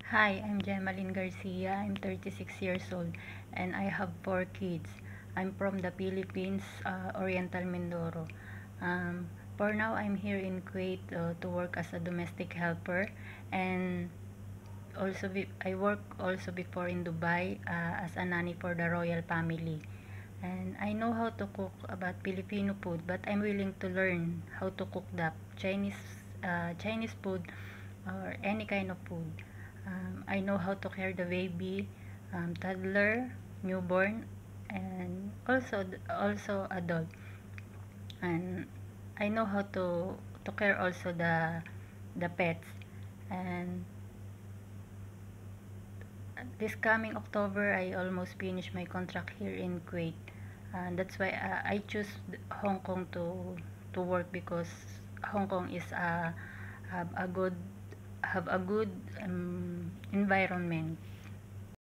Hi, I'm Gemaline Garcia. I'm 36 years old and I have 4 kids. I'm from the Philippines, Oriental Mindoro. Um, for now, I'm here in Kuwait to work as a domestic helper, and I work also before in Dubai as a nanny for the royal family. And I know how to cook about Filipino food, but I'm willing to learn how to cook the Chinese food or any kind of food. I know how to care the baby, toddler, newborn, and also adult. And I know how to care also the pets. And this coming October, I almost finished my contract here in Kuwait. And that's why I choose Hong Kong to work, because Hong Kong is have a good environment.